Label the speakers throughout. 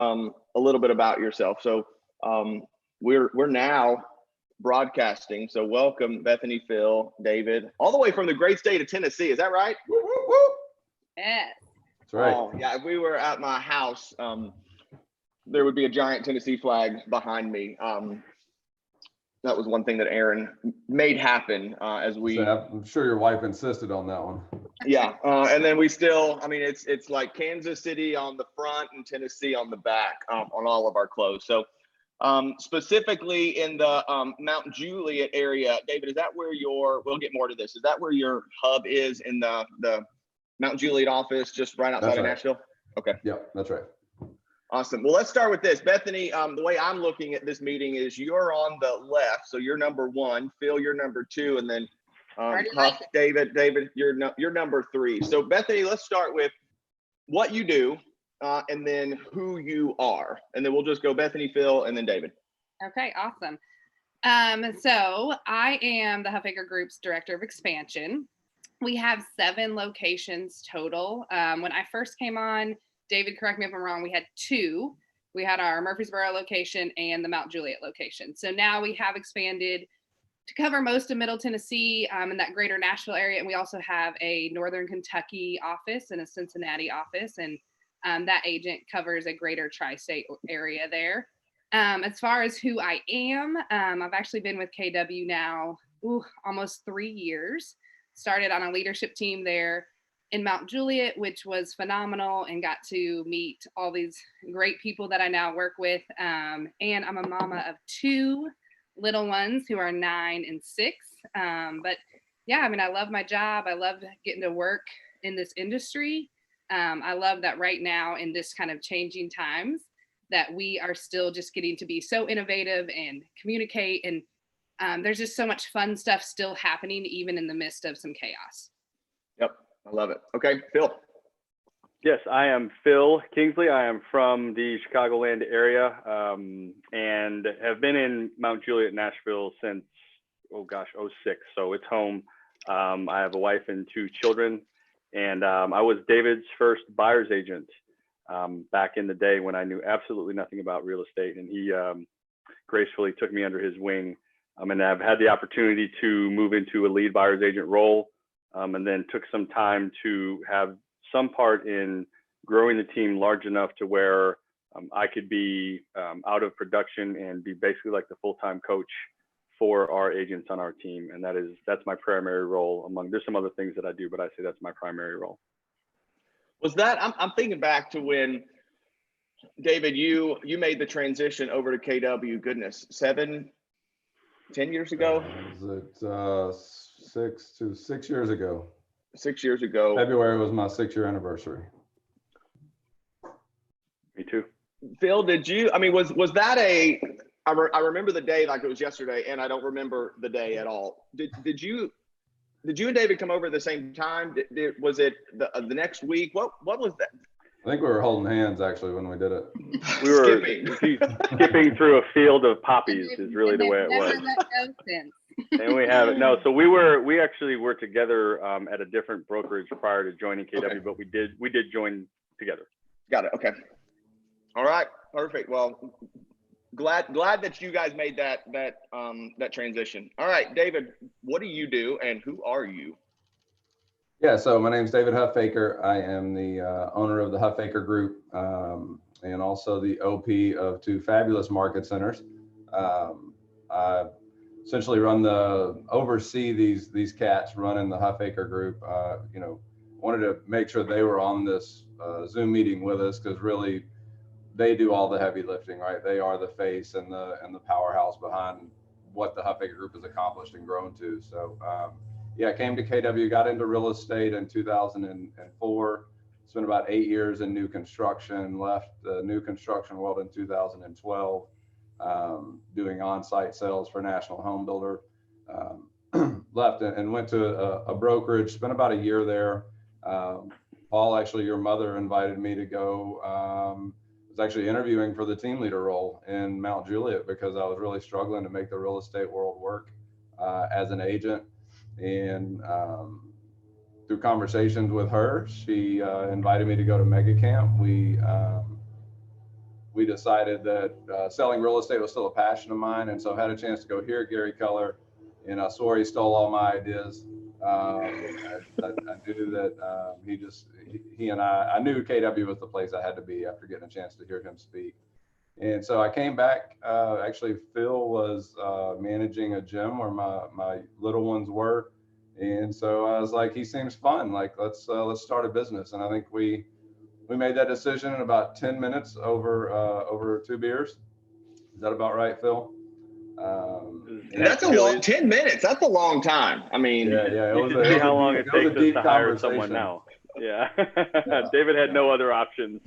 Speaker 1: a little bit about yourself. So we're now broadcasting. So welcome, Bethany, Phil, David, all the way from the great state of Tennessee. Is that right? Woo, woo, woo.
Speaker 2: Yes.
Speaker 1: That's right. Oh, yeah, if we were at my house, there would be a giant Tennessee flag behind me. That was one thing that Aaron made happen as we.
Speaker 3: So I'm sure your wife insisted on that one.
Speaker 1: Yeah, and then we still. I mean, it's like Kansas City on the front and Tennessee on the back on all of our clothes. So specifically in the Mount Juliet area, David, is that where we'll get more to this. Is that where your hub is in the Mount Juliet office, just right outside of Nashville? Okay.
Speaker 3: Yeah, that's right.
Speaker 1: Awesome. Well, let's start with this. Bethany, the way I'm looking at this meeting is you're on the left. So you're number 1, Phil, you're number 2, and then Huff, David, you're number 3. So Bethany, let's start with what you do and then who you are. And then we'll just go Bethany, Phil, and then David.
Speaker 2: Okay, awesome. So I am the Huffaker Group's Director of Expansion. We have 7 locations total. When I first came on, David, correct me if I'm wrong, we had 2. We had our Murfreesboro location and the Mount Juliet location. So now we have expanded to cover most of Middle Tennessee in that greater Nashville area. And we also have a Northern Kentucky office and a Cincinnati office. And that agent covers a greater tri-state area there. As far as who I am, I've actually been with KW now almost 3 years. Started on a leadership team there in Mount Juliet, which was phenomenal, and got to meet all these great people that I now work with. And I'm a mama of 2 little ones who are 9 and 6. But yeah, I mean, I love my job. I love getting to work in this industry. I love that right now in this kind of changing times that we are still just getting to be so innovative and communicate. And there's just so much fun stuff still happening, even in the midst of some chaos.
Speaker 1: Yep. I love it. Okay, Phil.
Speaker 4: Yes, I am Phil Kingsley. I am from the Chicagoland area and have been in Mount Juliet, Nashville since, '06. So it's home. I have a wife and 2 children, and I was David's first buyer's agent back in the day when I knew absolutely nothing about real estate, and he gracefully took me under his wing. And I've had the opportunity to move into a lead buyer's agent role. And then took some time to have some part in growing the team large enough to where I could be out of production and be basically like the full-time coach for our agents on our team. And that's my primary role there's some other things that I do, but I say that's my primary role.
Speaker 1: Was that, I'm thinking back to when, David, you made the transition over to KW, goodness, 10 years ago?
Speaker 3: Was it 6 years ago?
Speaker 1: 6 years ago.
Speaker 3: February was my 6-year anniversary.
Speaker 4: Me too.
Speaker 1: Phil, did you, I mean, was that I remember the day like it was yesterday, and I don't remember the day at all. Did you and David come over at the same time? Was it the next week? What was that?
Speaker 3: I think we were holding hands actually when we did it.
Speaker 4: We were skipping through a field of poppies is really the way it was. And we have it. No, so we actually were together at a different brokerage prior to joining KW, okay. But we did join together.
Speaker 1: Got it. Okay. All right. Perfect. Well, glad that you guys made that transition. All right, David, what do you do and who are you?
Speaker 3: Yeah, so my name is David Huffaker. I am the owner of the Huffaker Group and also the OP of 2 fabulous market centers. I essentially oversee these cats running the Huffaker Group. Wanted to make sure they were on this Zoom meeting with us because really they do all the heavy lifting, right? They are the face and the powerhouse behind what the Huffaker Group has accomplished and grown to. So. Yeah, I came to KW, got into real estate in 2004, spent about 8 years in new construction, left the new construction world in 2012, doing on-site sales for a national home builder. Left and went to a brokerage, spent about a year there. Paul, actually, your mother invited me to go, was actually interviewing for the team leader role in Mount Juliet because I was really struggling to make the real estate world work as an agent. And through conversations with her, she invited me to go to Mega Camp. We we decided that selling real estate was still a passion of mine. And so I had a chance to go hear Gary Keller, and I swore he stole all my ideas. I knew that he and I knew KW was the place I had to be after getting a chance to hear him speak. And so I came back. Actually, Phil was managing a gym where my little ones were. And so I was like, he seems fun. Like, let's start a business. And I think we made that decision in about 10 minutes over 2 beers. Is that about right, Phil?
Speaker 1: That's a long 10 minutes. That's a long time. I mean,
Speaker 3: yeah.
Speaker 4: You should see how long it takes us to hire someone now. Yeah. David had no other options.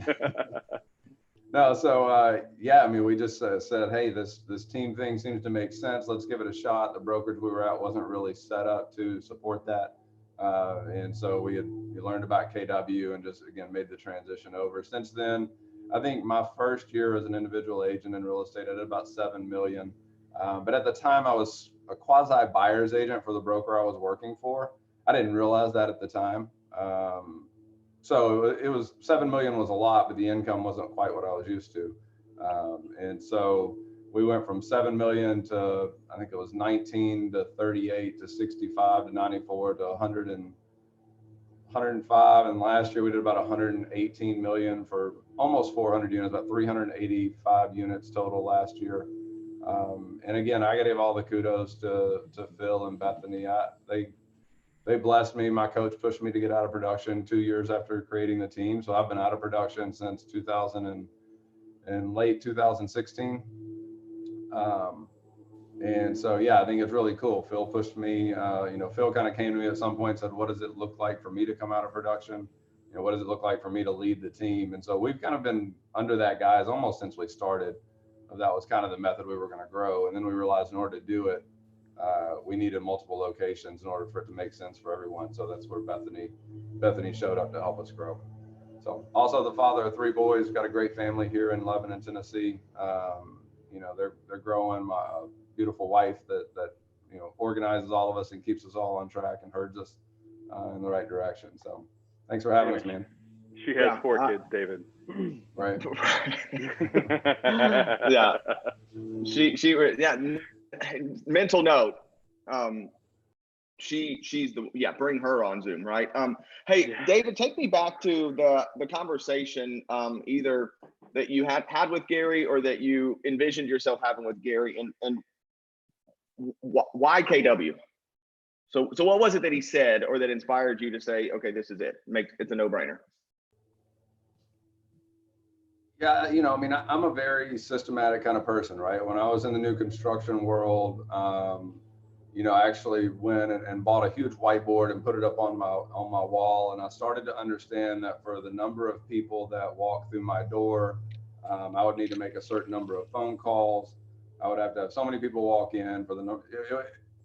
Speaker 3: No, so I mean, we just said, hey, this team thing seems to make sense. Let's give it a shot. The brokerage we were at wasn't really set up to support that. And so we learned about KW and just, again, made the transition over. Since then, I think my first year as an individual agent in real estate, I did about 7 million. But at the time, I was a quasi buyer's agent for the broker I was working for. I didn't realize that at the time. So it was 7 million was a lot, but the income wasn't quite what I was used to. And so we went from 7 million to, I think it was 19 to 38 to 65 to 94 to 100 and 105. And last year we did about 118 million for almost 400 units, about 385 units total last year. And again, I got to give all the kudos to Phil and Bethany. They blessed me. My coach pushed me to get out of production 2 years after creating the team. So I've been out of production since 2000 and late 2016. And so, yeah, I think it's really cool. Phil pushed me, Phil kind of came to me at some point and said, what does it look like for me to come out of production? What does it look like for me to lead the team? And so we've kind of been under that guise almost since we started. That was kind of the method we were going to grow. And then we realized in order to do it, we needed multiple locations in order for it to make sense for everyone. So that's where Bethany showed up to help us grow. So also the father of 3 boys, got a great family here in Lebanon, Tennessee. They're growing. My beautiful wife that organizes all of us and keeps us all on track and herds us in the right direction. So thanks for having us, man.
Speaker 4: She has 4 kids, David.
Speaker 3: Right.
Speaker 1: Yeah. Mental note. Bring her on Zoom, right? Hey, yeah. David, take me back to the conversation, either that you had with Gary or that you envisioned yourself having with Gary, and why KW? So what was it that he said or that inspired you to say, okay, this is it? It's a no-brainer.
Speaker 3: Yeah, I'm a very systematic kind of person, right? When I was in the new construction world, I actually went and bought a huge whiteboard and put it up on my wall. And I started to understand that for the number of people that walk through my door, I would need to make a certain number of phone calls. I would have to have so many people walk in for the number.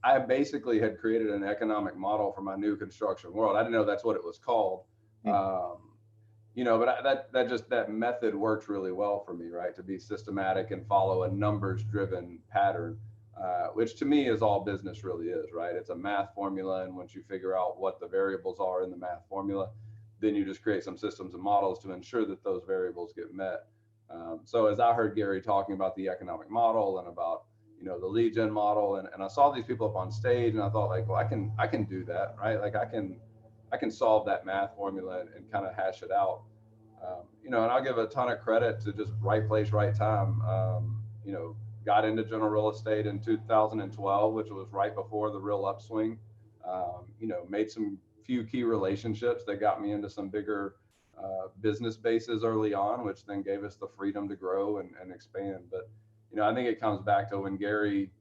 Speaker 3: I basically had created an economic model for my new construction world. I didn't know that's what it was called. But that method worked really well for me, right? To be systematic and follow a numbers driven pattern, which to me is all business really is, right? It's a math formula. And once you figure out what the variables are in the math formula, then you just create some systems and models to ensure that those variables get met. So as I heard Gary talking about the economic model and about, the lead gen model, and I saw these people up on stage and I thought like, well, I can do that, right? Like I can solve that math formula and kind of hash it out. And I'll give a ton of credit to just right place, right time. Got into general real estate in 2012, which was right before the real upswing. Made some few key relationships that got me into some bigger business bases early on, which then gave us the freedom to grow and expand. But, I think it comes back to when Gary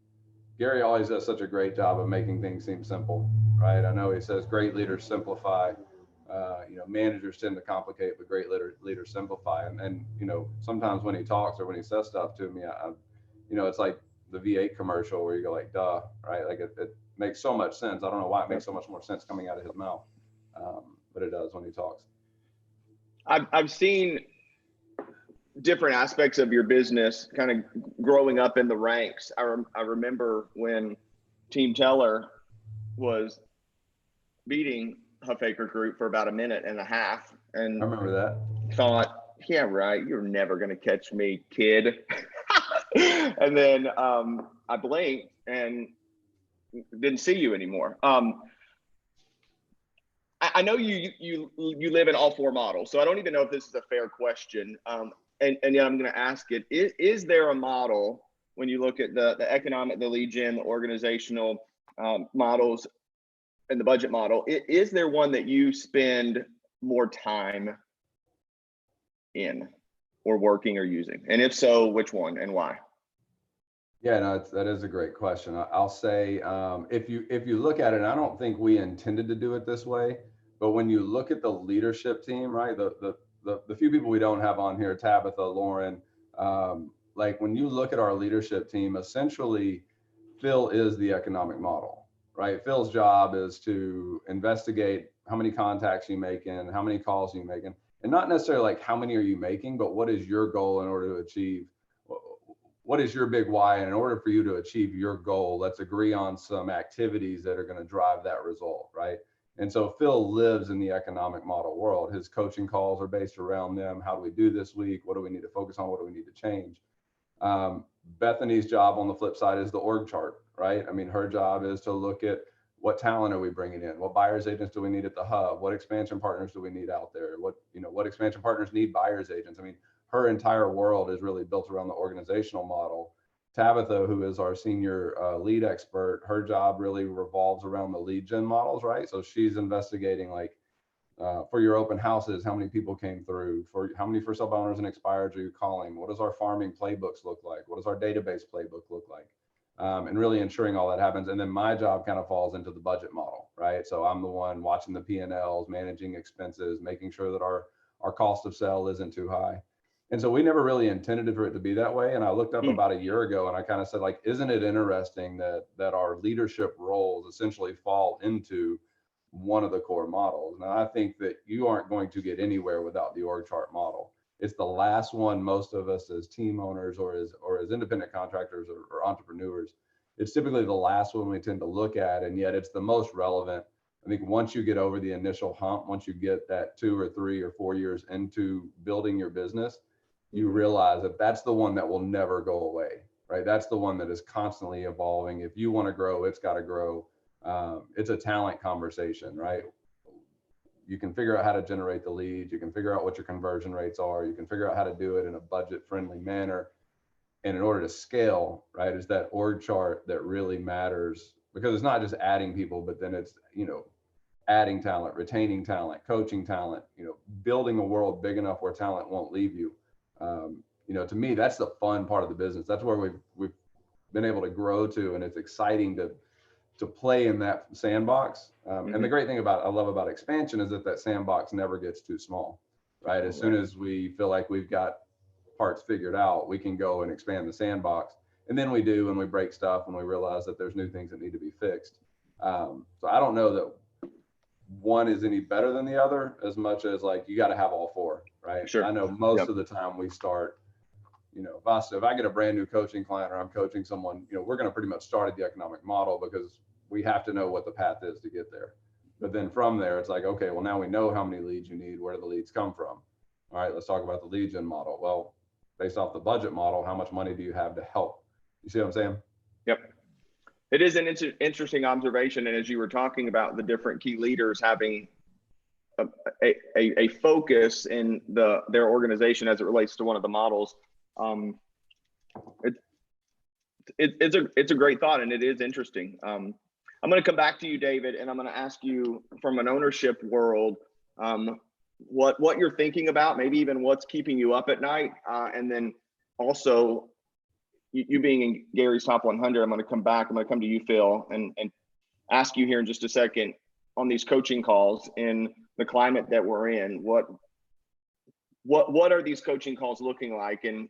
Speaker 3: always does such a great job of making things seem simple, right? I know he says great leaders simplify. Managers tend to complicate, but great leaders simplify. And sometimes when he talks or when he says stuff to me, it's like the V8 commercial where you go like, duh, right? Like it makes so much sense. I don't know why it makes so much more sense coming out of his mouth, but it does when he talks.
Speaker 1: I've seen different aspects of your business kind of growing up in the ranks. I remember when Team Teller was beating Huffaker Group for about a minute and a half, and
Speaker 3: I remember that.
Speaker 1: Thought, yeah, right. You're never going to catch me, kid. And then I blinked and didn't see you anymore. I know you live in all four models, so I don't even know if this is a fair question. And yet I'm going to ask it. Is there a model when you look at the economic, the lead gen, the organizational models, and the budget model? Is there one that you spend more time in, or working, or using? And if so, which one and why?
Speaker 3: Yeah, no, that is a great question. I'll say, if you look at it, and I don't think we intended to do it this way, but when you look at the leadership team, right, the few people we don't have on here, Tabitha, Lauren, like when you look at our leadership team, essentially Phil is the economic model, right? Phil's job is to investigate how many contacts you're making, how many calls you're making, and not necessarily like how many are you making, but what is your goal in order to achieve, what is your big why? And in order for you to achieve your goal, let's agree on some activities that are going to drive that result, right? And so Phil lives in the economic model world. His coaching calls are based around them. How do we do this week? What do we need to focus on? What do we need to change? Bethany's job on the flip side is the org chart, right? I mean, her job is to look at what talent are we bringing in? What buyers agents do we need at the hub? What expansion partners do we need out there? What expansion partners need buyers agents? I mean, her entire world is really built around the organizational model. Tabitha, who is our senior lead expert, her job really revolves around the lead gen models, right? So she's investigating like, for your open houses, how many people came through? For how many first sale owners and expireds are you calling? What does our farming playbooks look like? What does our database playbook look like? And really ensuring all that happens. And then my job kind of falls into the budget model, right? So I'm the one watching the P&Ls, managing expenses, making sure that our cost of sale isn't too high. And so we never really intended for it to be that way. And I looked up about a year ago and I kind of said, like, isn't it interesting that our leadership roles essentially fall into one of the core models? Now, I think that you aren't going to get anywhere without the org chart model. It's the last one most of us as team owners or as independent contractors or entrepreneurs, it's typically the last one we tend to look at, and yet it's the most relevant. I think once you get over the initial hump, once you get that 2 or 3 or 4 years into building your business, you realize that that's the one that will never go away, right? That's the one that is constantly evolving. If you want to grow, it's got to grow. It's a talent conversation, right? You can figure out how to generate the leads. You can figure out what your conversion rates are. You can figure out how to do it in a budget-friendly manner. And in order to scale, right, is that org chart that really matters, because it's not just adding people, but then it's, adding talent, retaining talent, coaching talent, building a world big enough where talent won't leave you. To me, that's the fun part of the business. That's where we've been able to grow to, and it's exciting to play in that sandbox. And the great thing I love about expansion is that sandbox never gets too small, right? As soon as we feel like we've got parts figured out, we can go and expand the sandbox. And then we do, and we break stuff, and we realize that there's new things that need to be fixed. So I don't know that one is any better than the other, as much as like you got to have all four, right?
Speaker 1: Sure.
Speaker 3: I know most of the time we start, if I get a brand new coaching client or I'm coaching someone, we're going to pretty much start at the economic model because we have to know what the path is to get there. But then from there, it's like, okay, well, now we know how many leads you need. Where do the leads come from? All right, let's talk about the lead gen model. Well, based off the budget model, how much money do you have to help? You see what I'm saying?
Speaker 1: Yep. It is an interesting observation. And as you were talking about the different key leaders having a focus in their organization as it relates to one of the models, it's a great thought, and it is interesting. I'm going to come back to you, David, and I'm going to ask you from an ownership world, what you're thinking about, maybe even what's keeping you up at night, and then also you being in Gary's top 100. I'm going to come back. I'm going to come to you, Phil, and ask you here in just a second on these coaching calls in the climate that we're in. What are these coaching calls looking like, and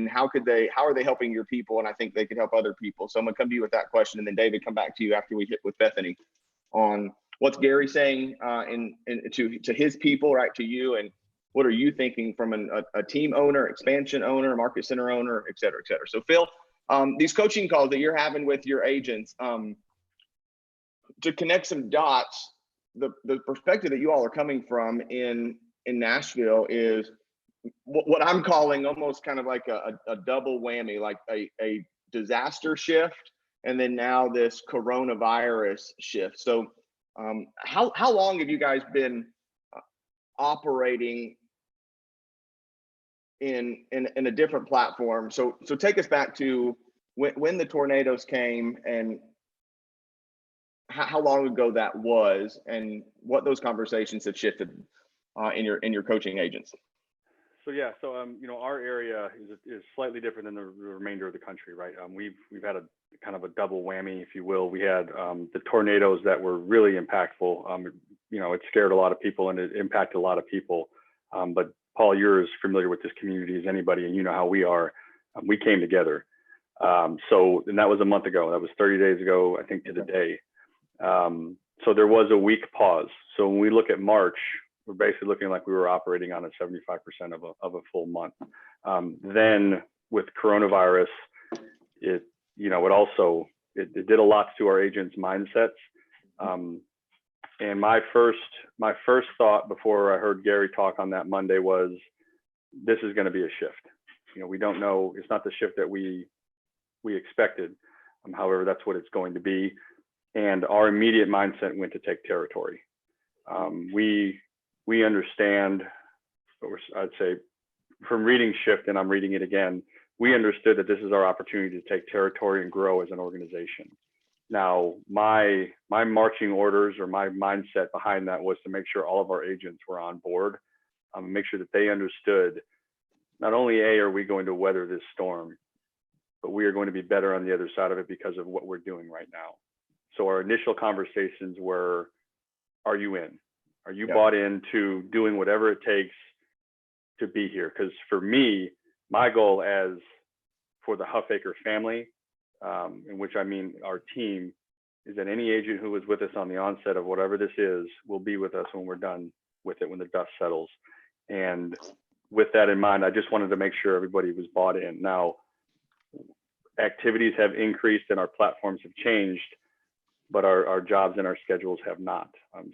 Speaker 1: how are they helping your people? And I think they could help other people. So I'm going to come to you with that question, and then David, come back to you after we hit with Bethany on what's Gary saying to his people, right, to you, and what are you thinking from a team owner, expansion owner, market center owner, et cetera, et cetera. So Phil, these coaching calls that you're having with your agents, to connect some dots, the perspective that you all are coming from in Nashville is what I'm calling almost kind of like a double whammy, like a disaster shift, and then now this coronavirus shift. So how long have you guys been operating in a different platform? So take us back to when the tornadoes came, and how long ago that was, and what those conversations have shifted in your coaching agents.
Speaker 4: So yeah, so you know, our area is slightly different than the remainder of the country, right? We've had a kind of a double whammy, if you will. We had the tornadoes that were really impactful. You know, it scared a lot of people and it impacted a lot of people. But Paul, you're as familiar with this community as anybody, and you know how we are. We came together. And that was a month ago. That was 30 days ago, I think, to the day. So there was a week pause. So when we look at March, we're basically looking like we were operating on a 75% of a full month. Then with coronavirus, it did a lot to our agents' mindsets. And my first thought before I heard Gary talk on that Monday was, this is going to be a shift. You know, we don't know. It's not the shift that we expected. However, that's what it's going to be. And our immediate mindset went to take territory. We understand, I'd say, from reading Shift, and I'm reading it again, we understood that this is our opportunity to take territory and grow as an organization. Now, my marching orders or my mindset behind that was to make sure all of our agents were on board, make sure that they understood not only are we going to weather this storm, but we are going to be better on the other side of it because of what we're doing right now. So our initial conversations were, are you in? Are you bought into doing whatever it takes to be here? Because for me, my goal as for the Huffaker family, in which I mean our team, is that any agent who was with us on the onset of whatever this is will be with us when we're done with it, when the dust settles. And with that in mind, I just wanted to make sure everybody was bought in. Now, activities have increased and our platforms have changed, but our jobs and our schedules have not.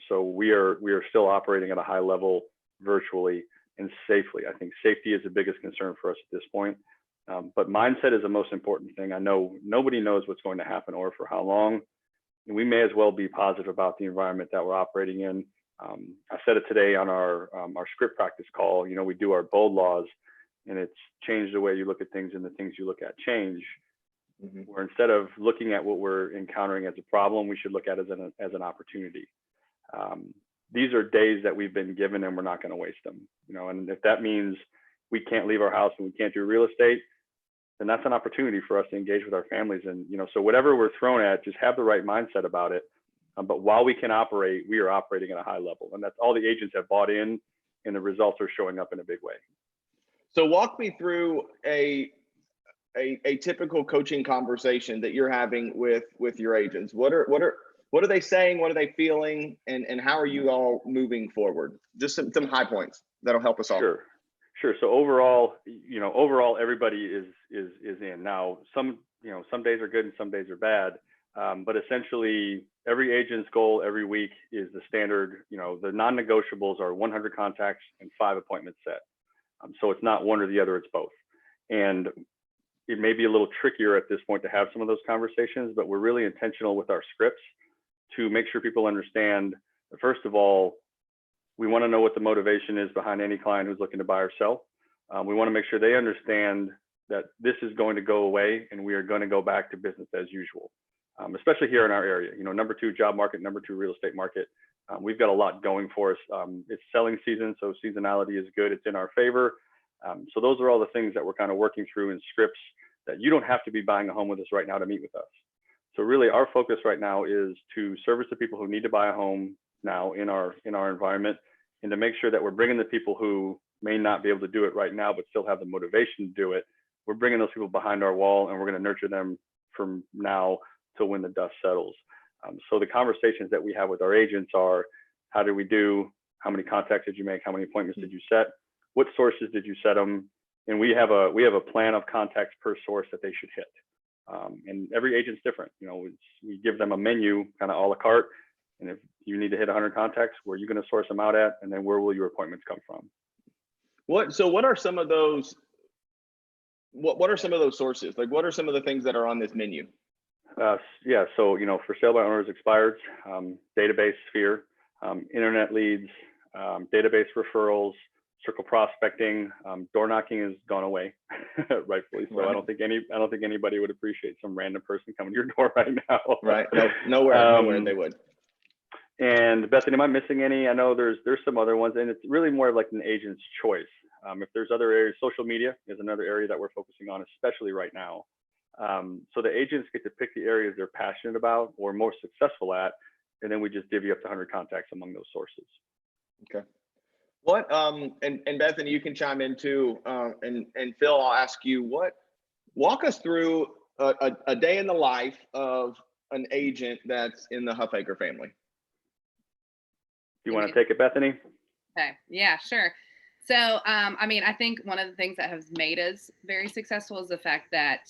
Speaker 4: So we are still operating at a high level virtually and safely. I think safety is the biggest concern for us at this point. But mindset is the most important thing. I know nobody knows what's going to happen or for how long. And we may as well be positive about the environment that we're operating in. I said it today on our script practice call. You know, we do our bold laws, and it's changed the way you look at things, and the things you look at change. Where instead of looking at what we're encountering as a problem, we should look at it as an opportunity. These are days that we've been given, and we're not going to waste them. You know, and if that means we can't leave our house and we can't do real estate, then that's an opportunity for us to engage with our families. And you know, so whatever we're thrown at, just have the right mindset about it. But while we can operate, we are operating at a high level, and that's all the agents have bought in, and the results are showing up in a big way.
Speaker 1: So walk me through a typical coaching conversation that you're having with your agents. What are they saying? What are they feeling? And how are you all moving forward? Just some high points that'll help us all.
Speaker 4: Sure. So overall, everybody is in. Now, some days are good and some days are bad. But essentially every agent's goal every week is the standard, the non-negotiables are 100 contacts and 5 appointments set. So it's not one or the other, it's both. And it may be a little trickier at this point to have some of those conversations, but we're really intentional with our scripts to make sure people understand that, first of all, we want to know what the motivation is behind any client who's looking to buy or sell. We want to make sure they understand that this is going to go away and we are going to go back to business as usual, especially here in our area. Number 2 job market, number 2 real estate market. We've got a lot going for us. It's selling season, so seasonality is good. It's in our favor. So those are all the things that we're kind of working through in scripts, that you don't have to be buying a home with us right now to meet with us. So really our focus right now is to service the people who need to buy a home now in our environment, and to make sure that we're bringing the people who may not be able to do it right now, but still have the motivation to do it. We're bringing those people behind our wall, and we're going to nurture them from now till when the dust settles. So the conversations that we have with our agents are, how did we do? How many contacts did you make? How many appointments did you set? What sources did you set them? And we have a plan of contacts per source that they should hit. And every agent's different. We give them a menu kind of a la carte. And if you need to hit 100 contacts, where are you going to source them out at? And then where will your appointments come from?
Speaker 1: What are some of those? What are some of those sources? Like, what are some of the things that are on this menu?
Speaker 4: Yeah, so for sale by owners expireds, database sphere, internet leads, database referrals, circle prospecting, door knocking has gone away, rightfully so.
Speaker 1: Right.
Speaker 4: I don't think anybody would appreciate some random person coming to your door right now.
Speaker 1: Right. No, nowhere they would.
Speaker 4: And Bethany, am I missing any? I know there's some other ones, and it's really more of like an agent's choice. If there's other areas, social media is another area that we're focusing on, especially right now. So the agents get to pick the areas they're passionate about or more successful at, and then we just divvy up the 100 contacts among those sources.
Speaker 1: Okay. What and Bethany, you can chime in too. And Phil, I'll ask you walk us through a day in the life of an agent that's in the Huffaker family.
Speaker 4: Do you want to take it, Bethany?
Speaker 2: Okay. Yeah, sure. So, I think one of the things that has made us very successful is the fact that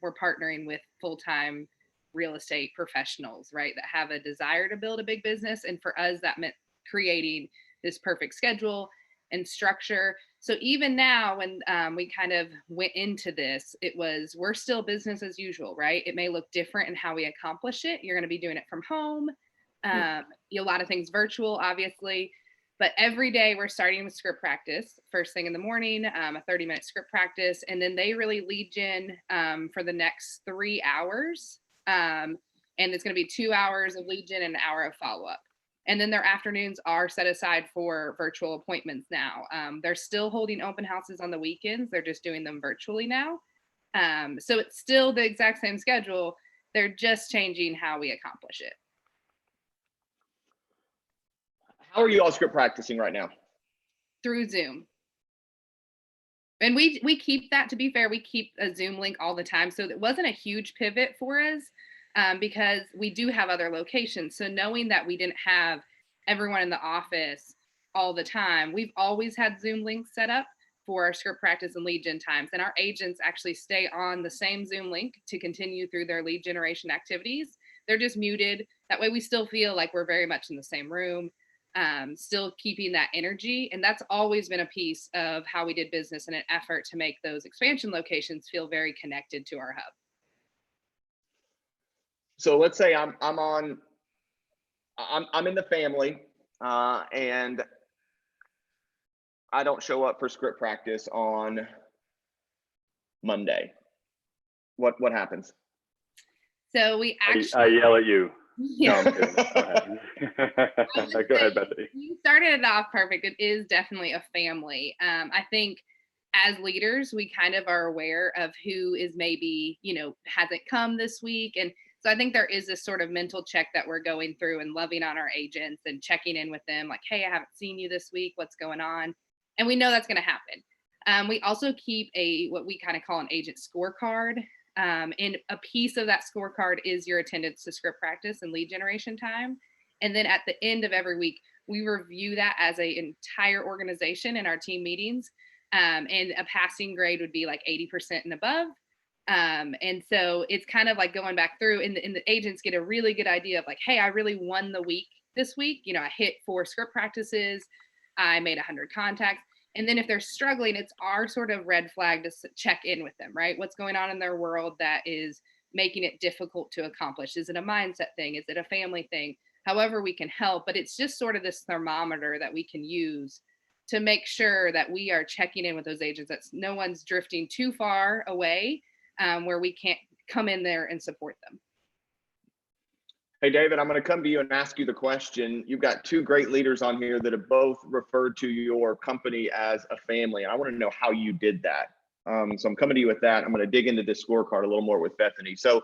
Speaker 2: we're partnering with full-time real estate professionals, right, that have a desire to build a big business. And for us, that meant creating this perfect schedule and structure. So even now, when we kind of went into this, we're still business as usual, right? It may look different in how we accomplish it. You're going to be doing it from home. A lot of things virtual, obviously. But every day we're starting with script practice first thing in the morning, a 30-minute script practice. And then they really lead gen for the next 3 hours. And it's going to be 2 hours of lead gen and an hour of follow-up. And then their afternoons are set aside for virtual appointments now. They're still holding open houses on the weekends. They're just doing them virtually now. So it's still the exact same schedule. They're just changing how we accomplish it.
Speaker 1: How are you all script practicing right now?
Speaker 2: Through Zoom. And we keep that, to be fair, we keep a Zoom link all the time. So it wasn't a huge pivot for us because we do have other locations. So knowing that we didn't have everyone in the office all the time, we've always had Zoom links set up for our script practice and lead gen times. And our agents actually stay on the same Zoom link to continue through their lead generation activities. They're just muted. That way we still feel like we're very much in the same room. Still keeping that energy. And that's always been a piece of how we did business in an effort to make those expansion locations feel very connected to our hub.
Speaker 1: So let's say I'm in the family and I don't show up for script practice on Monday. What happens?
Speaker 2: So we actually
Speaker 4: I yell at you.
Speaker 2: Yeah.
Speaker 4: No, I'm kidding. Go ahead, Bethany.
Speaker 2: You started it off perfect. It is definitely a family. I think as leaders, we kind of are aware of who is maybe, hasn't come this week. And so I think there is this sort of mental check that we're going through and loving on our agents and checking in with them like, hey, I haven't seen you this week. What's going on? And we know that's going to happen. We also keep what we kind of call an agent scorecard. And a piece of that scorecard is your attendance to script practice and lead generation time. And then at the end of every week, we review that as an entire organization in our team meetings. And a passing grade would be like 80% and above. And so it's kind of like going back through and the agents get a really good idea of like, hey, I really won the week this week. I hit 4 script practices. I made 100 contacts. And then if they're struggling, it's our sort of red flag to check in with them, right? What's going on in their world that is making it difficult to accomplish? Is it a mindset thing? Is it a family thing? However we can help, but it's just sort of this thermometer that we can use to make sure that we are checking in with those agents, that no one's drifting too far away where we can't come in there and support them.
Speaker 1: Hey, David, I'm going to come to you and ask you the question. You've got 2 great leaders on here that have both referred to your company as a family. I want to know how you did that. So I'm coming to you with that. I'm going to dig into this scorecard a little more with Bethany. So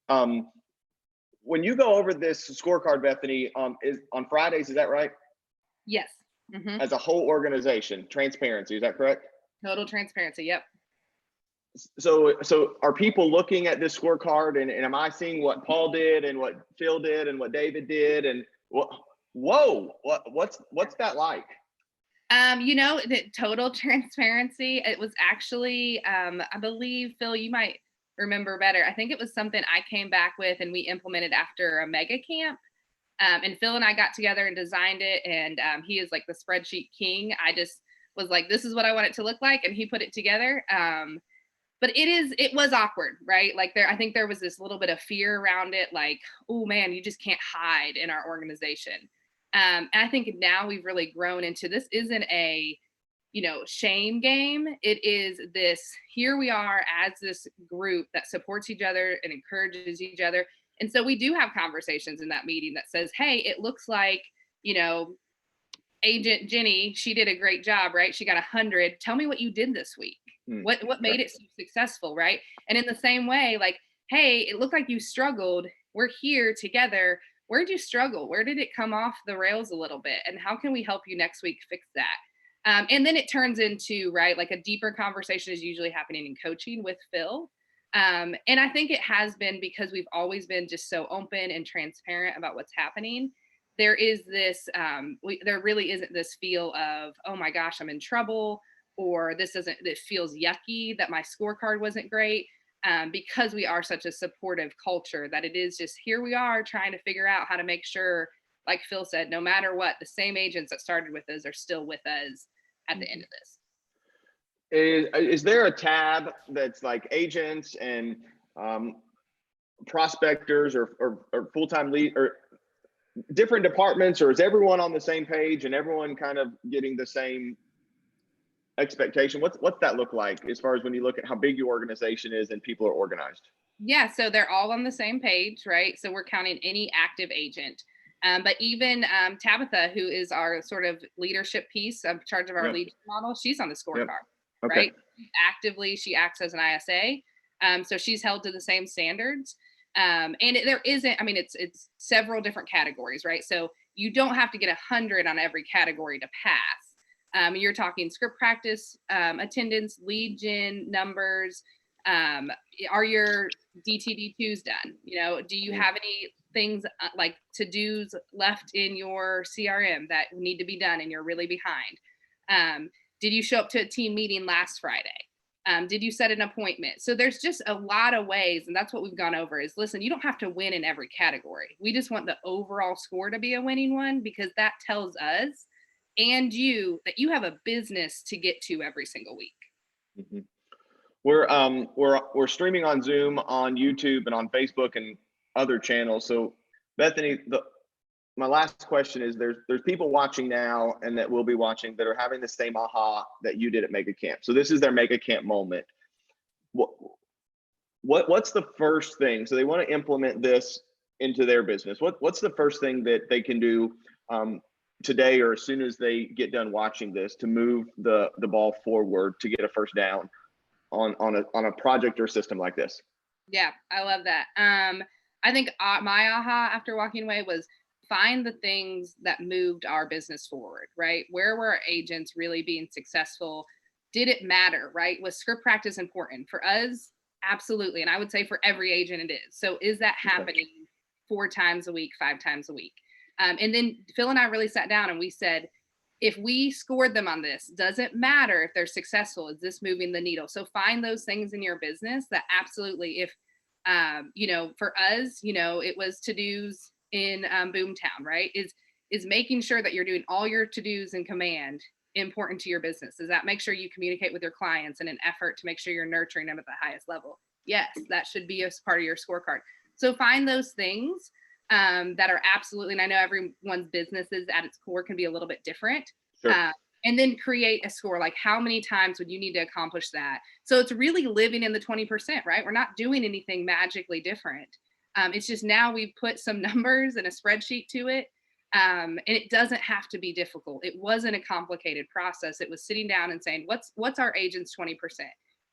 Speaker 1: when you go over this scorecard, Bethany, is on Fridays, is that right?
Speaker 2: Yes. Mm-hmm.
Speaker 1: As a whole organization, transparency, is that correct?
Speaker 2: Total transparency, yep.
Speaker 1: So are people looking at this scorecard and am I seeing what Paul did and what Phil did and what David did and what's that like?
Speaker 2: The total transparency, it was actually I believe, Phil, you might remember better. I think it was something I came back with and we implemented after a mega camp. And Phil and I got together and designed it, and he is like the spreadsheet king. I just was like, this is what I want it to look like. And he put it together. But it was awkward, right? Like I think there was this little bit of fear around it. Like, oh man, you just can't hide in our organization. And I think now we've really grown into, this isn't a, shame game. It is this, here we are as this group that supports each other and encourages each other. And so we do have conversations in that meeting that says, hey, it looks like, Agent Jenny, she did a great job, right? She got 100. Tell me what you did this week. What made it so successful, right? And in the same way, like, hey, it looked like you struggled. We're here together. Where'd you struggle? Where did it come off the rails a little bit? And how can we help you next week fix that? And then it turns into, right, like a deeper conversation is usually happening in coaching with Phil. And I think it has been because we've always been just so open and transparent about what's happening. There is this, there really isn't this feel of, oh my gosh, I'm in trouble, or it feels yucky that my scorecard wasn't great, because we are such a supportive culture that it is just, here we are trying to figure out how to make sure, like Phil said, no matter what, the same agents that started with us are still with us at the end of this.
Speaker 1: Is there a tab that's like agents and prospectors or full-time lead or different departments, or is everyone on the same page and everyone kind of getting the same expectation? What's that look like as far as when you look at how big your organization is and people are organized?
Speaker 2: Yeah, so they're all on the same page, right? So we're counting any active agent. But even Tabitha, who is our sort of leadership piece in charge of our lead model, she's on the scorecard, right? Actively, she acts as an ISA. So she's held to the same standards. And there isn't, I mean, it's several different categories, right? So you don't have to get 100 on every category to pass. You're talking script practice, attendance, lead gen, numbers. Are your DTD2s done? Do you have any things like to-dos left in your CRM that need to be done and you're really behind? Did you show up to a team meeting last Friday? Did you set an appointment? So there's just a lot of ways, and that's what we've gone over is, listen, you don't have to win in every category. We just want the overall score to be a winning one, because that tells us and you that you have a business to get to every single week.
Speaker 1: Mm-hmm. We're streaming on Zoom, on YouTube, and on Facebook and other channels. So Bethany, my last question is, there's people watching now and that will be watching that are having the same aha that you did at Mega Camp. So this is their Mega Camp moment. What's the first thing? So they want to implement this into their business. What's the first thing that they can do today, or as soon as they get done watching this, to move the ball forward to get a first down on a project or system like this?
Speaker 2: Yeah, I love that. I think my aha after walking away was, find the things that moved our business forward, right? Where were our agents really being successful? Did it matter, right? Was script practice important? For us, absolutely. And I would say for every agent it is. So is that happening 4 times a week, 5 times a week? And then Phil and I really sat down and we said, if we scored them on this, does it matter if they're successful? Is this moving the needle? So find those things in your business that absolutely, if, for us, it was to-dos in Boomtown, right? Is making sure that you're doing all your to-dos in command important to your business? Does that make sure you communicate with your clients in an effort to make sure you're nurturing them at the highest level? Yes, that should be as part of your scorecard. So find those things that are absolutely, and I know everyone's businesses at its core can be a little bit different.
Speaker 1: Sure.
Speaker 2: And then create a score, like how many times would you need to accomplish that? So it's really living in the 20%, right? We're not doing anything magically different. It's just now we've put some numbers and a spreadsheet to it. And it doesn't have to be difficult. It wasn't a complicated process. It was sitting down and saying, what's our agent's 20%?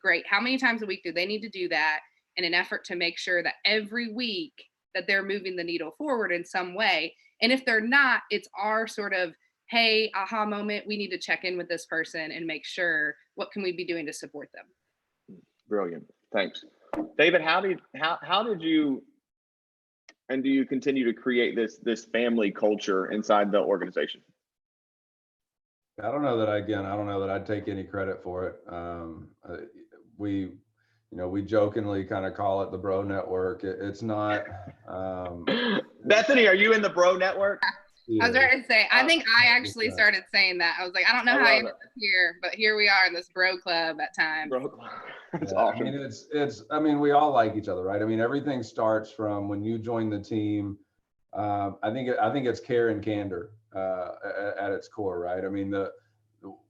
Speaker 2: Great. How many times a week do they need to do that in an effort to make sure that every week that they're moving the needle forward in some way? And if they're not, it's our sort of, hey, aha moment. We need to check in with this person and make sure, what can we be doing to support them?
Speaker 1: Brilliant. Thanks. David, how did you, and do you continue to create this family culture inside the organization?
Speaker 3: I don't know that I'd take any credit for it. We jokingly kind of call it the bro network. It's not.
Speaker 1: Bethany, are you in the bro network?
Speaker 2: I was ready to say, I think I actually
Speaker 3: Yeah.
Speaker 2: started saying that. I was like, I don't know how I ended up here, but here we are in this bro club at times.
Speaker 1: That's
Speaker 3: Yeah,
Speaker 1: awesome.
Speaker 3: I mean, I mean, we all like each other, right? I mean, everything starts from when you join the team. I think it's care and candor at its core, right? I mean,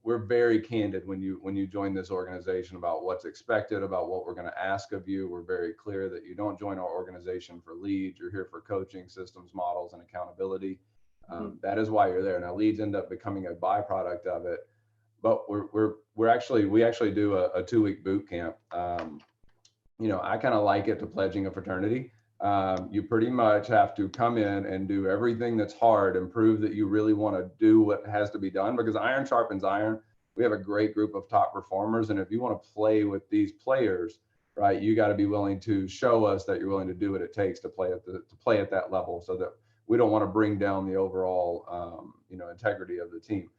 Speaker 3: we're very candid when you join this organization about what's expected, about what we're going to ask of you. We're very clear that you don't join our organization for leads. You're here for coaching, systems, models, and accountability. That is why you're there. Now, leads end up becoming a byproduct of it, but we actually do a 2-week boot camp. You know, I kind of like it to pledging a fraternity. You pretty much have to come in and do everything that's hard and prove that you really want to do what has to be done, because iron sharpens iron. We have a great group of top performers. And if you want to play with these players, right, you got to be willing to show us that you're willing to do what it takes to play at that level, so that we don't want to bring down the overall, you know, integrity of the team.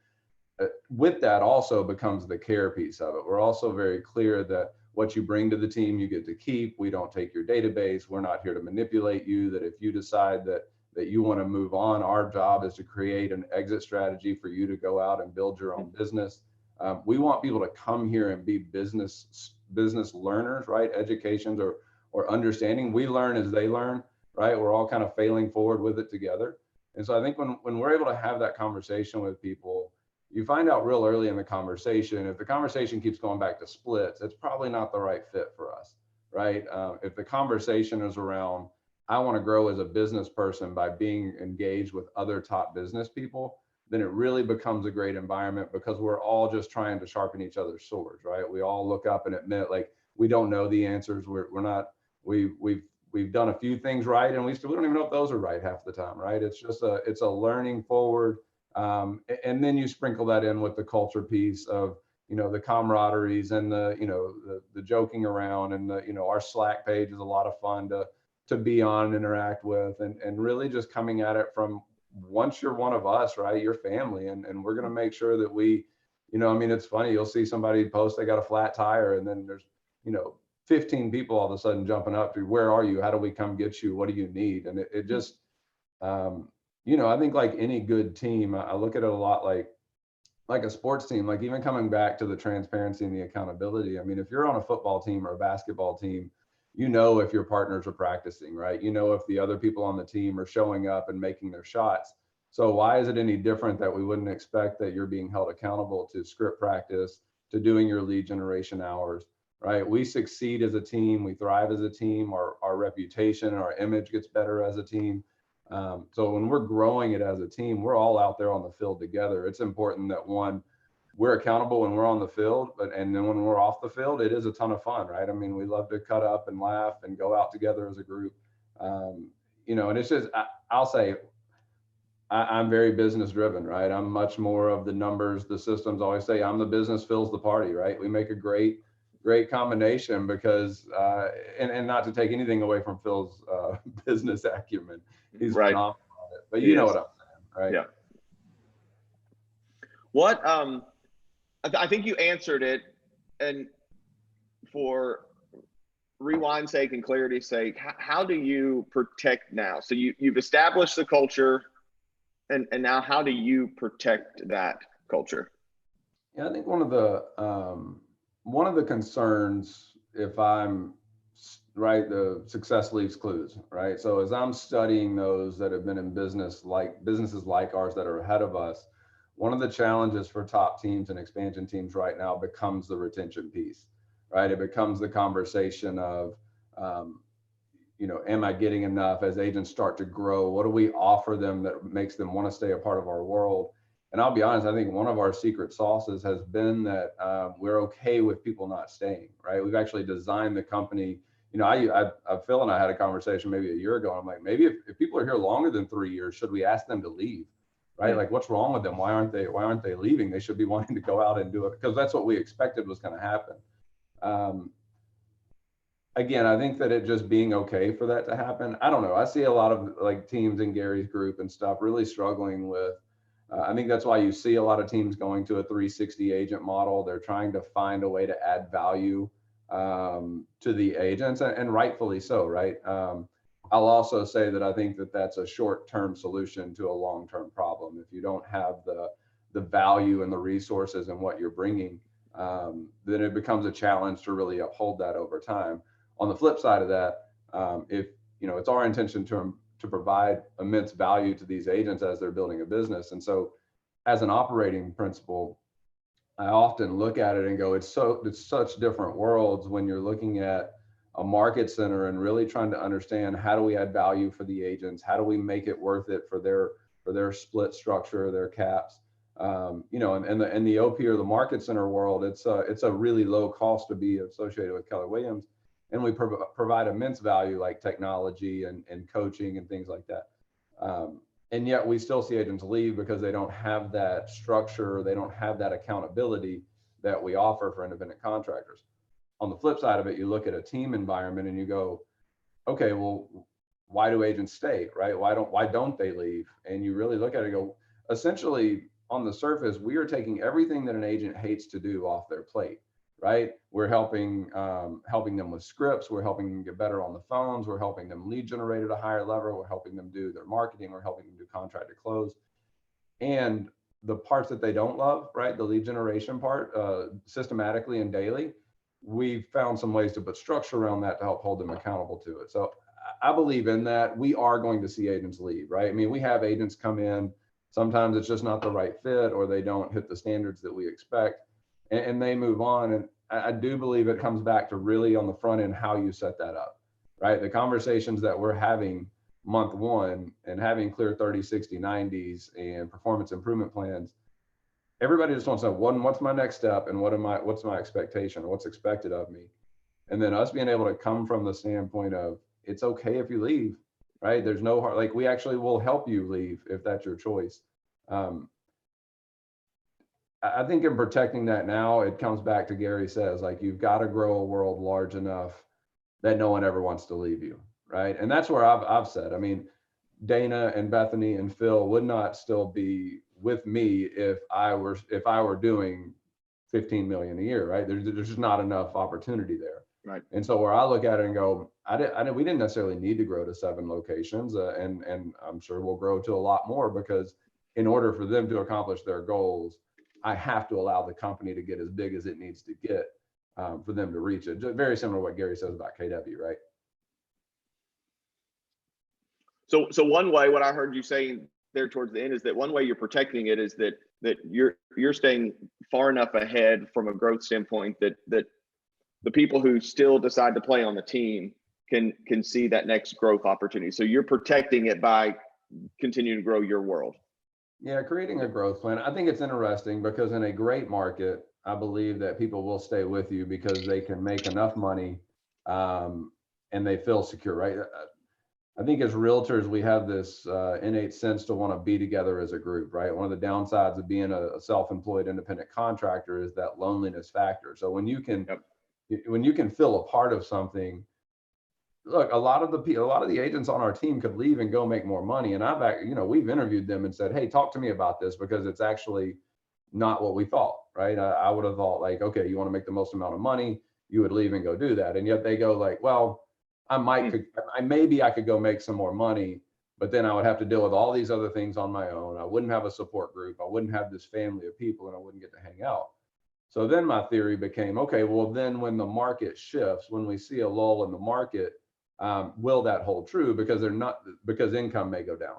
Speaker 3: With that also becomes the care piece of it. We're also very clear that what you bring to the team, you get to keep. We don't take your database. We're not here to manipulate you. That if you decide that you want to move on, our job is to create an exit strategy for you to go out and build your own business. We want people to come here and be business learners, right? Educations or understanding. We learn as they learn, right? We're all kind of failing forward with it together. And so I think when we're able to have that conversation with people, you find out real early in the conversation, if the conversation keeps going back to splits, it's probably not the right fit for us, right? If the conversation is around, I want to grow as a business person by being engaged with other top business people, then it really becomes a great environment, because we're all just trying to sharpen each other's swords, right? We all look up and admit, like, we don't know the answers. We've done a few things right, and we don't even know if those are right half the time, right? It's just it's a learning forward. And then you sprinkle that in with the culture piece of, you know, the camaraderies and the joking around, and our Slack page is a lot of fun to be on and interact with, and really just coming at it from, once you're one of us, right, you're family, and we're going to make sure that we, I mean, it's funny, you'll see somebody post they got a flat tire, and then there's 15 people all of a sudden jumping up to, where are you? How do we come get you? What do you need? And it just I think like any good team, I look at it a lot like a sports team, like even coming back to the transparency and the accountability. I mean, if you're on a football team or a basketball team, if your partners are practicing, right? If the other people on the team are showing up and making their shots. So why is it any different that we wouldn't expect that you're being held accountable to script practice, to doing your lead generation hours, right? We succeed as a team, we thrive as a team, our reputation, our image gets better as a team. So when we're growing it as a team, we're all out there on the field together. It's important that, one, we're accountable when we're on the field, and then when we're off the field, it is a ton of fun, right? I mean, we love to cut up and laugh and go out together as a group. And it's just, I'll say, I'm very business driven, right? I'm much more of the numbers, the systems. I always say I'm the business fills the party, right? We make a great combination, because and not to take anything away from Phil's business acumen, he's phenomenal at it, but you know what I'm saying, right?
Speaker 1: Yeah. What I think you answered it, and for rewind's sake and clarity's sake, how do you protect now? So you've established the culture, and now how do you protect that culture?
Speaker 3: Yeah, I think one of the concerns, if I'm right, the success leaves clues, right? So as I'm studying those that have been in businesses like ours that are ahead of us, one of the challenges for top teams and expansion teams right now becomes the retention piece, right? It becomes the conversation of, am I getting enough as agents start to grow? What do we offer them that makes them want to stay a part of our world? And I'll be honest, I think one of our secret sauces has been that we're okay with people not staying, right? We've actually designed the company. Phil and I had a conversation maybe a year ago. I'm like, maybe if people are here longer than 3 years, should we ask them to leave, right? Like, what's wrong with them? Why aren't they leaving? They should be wanting to go out and do it, because that's what we expected was going to happen. Again, I think that it just being okay for that to happen. I don't know. I see a lot of like teams in Gary's group and stuff really struggling with. I think that's why you see a lot of teams going to a 360 agent model. They're trying to find a way to add value to the agents, and rightfully so, right? I'll also say that I think that that's a short-term solution to a long-term problem. If you don't have the value and the resources and what you're bringing, then it becomes a challenge to really uphold that over time. On the flip side of that, if it's our intention to provide immense value to these agents as they're building a business, and so as an operating principle, I often look at it and go, it's such different worlds when you're looking at a market center and really trying to understand, how do we add value for the agents? How do we make it worth it for their split structure, their caps? And the OP or the market center world, it's a really low cost to be associated with Keller Williams, and we provide immense value like technology and coaching and things like that. And yet we still see agents leave because they don't have that structure, they don't have that accountability that we offer for independent contractors. On the flip side of it, you look at a team environment and you go, okay, well, why do agents stay, right? Why don't they leave? And you really look at it and go, essentially on the surface, we are taking everything that an agent hates to do off their plate, right? We're helping them with scripts. We're helping them get better on the phones. We're helping them lead generate at a higher level. We're helping them do their marketing. We're helping them do contract to close. And the parts that they don't love, right? The lead generation part, systematically and daily, we've found some ways to put structure around that to help hold them accountable to it. So I believe in that. We are going to see agents leave, right? I mean, we have agents come in, sometimes it's just not the right fit, or they don't hit the standards that we expect, and they move on. And I do believe it comes back to really on the front end, how you set that up, right? The conversations that we're having month one and having clear 30, 60, 90s and performance improvement plans, everybody just wants to know, what's my next step, and what's my expectation, what's expected of me. And then us being able to come from the standpoint of, it's okay if you leave, right? There's no hard, like, we actually will help you leave if that's your choice. I think in protecting that now, it comes back to Gary says, like, you've got to grow a world large enough that no one ever wants to leave you, right? And that's where I've said, I mean, Dana and Bethany and Phil would not still be with me if I were doing 15 million a year, right? There's just not enough opportunity there.
Speaker 1: Right.
Speaker 3: And so where I look at it and go, we didn't necessarily need to grow to 7 locations, and I'm sure we'll grow to a lot more, because in order for them to accomplish their goals, I have to allow the company to get as big as it needs to get for them to reach it. Just very similar to what Gary says about KW, right?
Speaker 1: So one way, what I heard you saying there towards the end, is that one way you're protecting it is that you're staying far enough ahead from a growth standpoint that the people who still decide to play on the team can see that next growth opportunity. So you're protecting it by continuing to grow your world.
Speaker 3: Yeah, creating a growth plan. I think it's interesting because in a great market, I believe that people will stay with you because they can make enough money and they feel secure, right? I think as realtors, we have this innate sense to want to be together as a group, right? One of the downsides of being a self-employed independent contractor is that loneliness factor. So when you can, when you can feel a part of something, look, a lot of the agents on our team could leave and go make more money. And we've interviewed them and said, hey, talk to me about this, because it's actually not what we thought, right? I would have thought, like, okay, you want to make the most amount of money, you would leave and go do that. And yet they go like, well, maybe I could go make some more money, but then I would have to deal with all these other things on my own. I wouldn't have a support group. I wouldn't have this family of people, and I wouldn't get to hang out. So then my theory became, okay, well then when the market shifts, when we see a lull in the market, will that hold true? Because income may go down,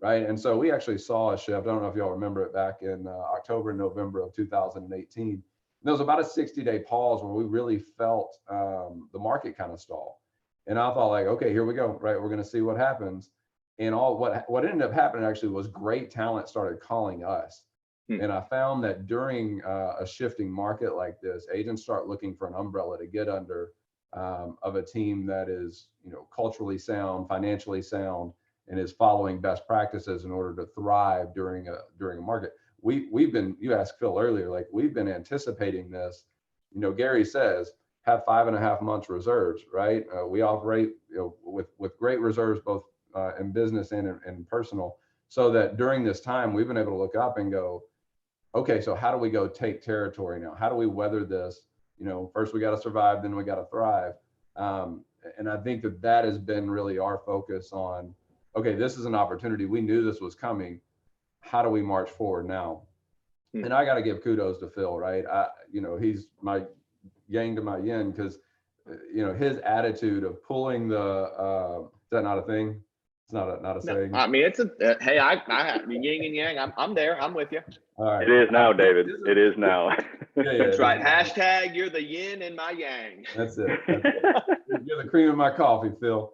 Speaker 3: right? And so we actually saw a shift. I don't know if y'all remember it, back in October and November of 2018. There was about a 60-day pause where we really felt the market kind of stall. And I thought, like, okay, here we go, right? We're going to see what happens. And what ended up happening actually was great talent started calling us. And I found that during a shifting market like this, agents start looking for an umbrella to get under of a team that is, culturally sound, financially sound, and is following best practices in order to thrive during a market. We've been, you asked Phil earlier, like, we've been anticipating this. Gary says, have 5.5 months reserves, right? We operate with great reserves, both in business and in personal, so that during this time, we've been able to look up and go, okay, so how do we go take territory now? How do we weather this? First we got to survive, then we got to thrive. And I think that has been really our focus on, okay, this is an opportunity. We knew this was coming. How do we march forward now? And I got to give kudos to Phil, right? He's my yang to my yin, because, his attitude of pulling the, is that not a thing? It's not a saying.
Speaker 1: I mean, it's hey, I yin and yang. I'm there. I'm with you.
Speaker 3: All right.
Speaker 4: It is now, David. It is now.
Speaker 1: That's right. Hashtag you're the yin and my yang.
Speaker 3: That's it. You're the cream of my coffee, Phil.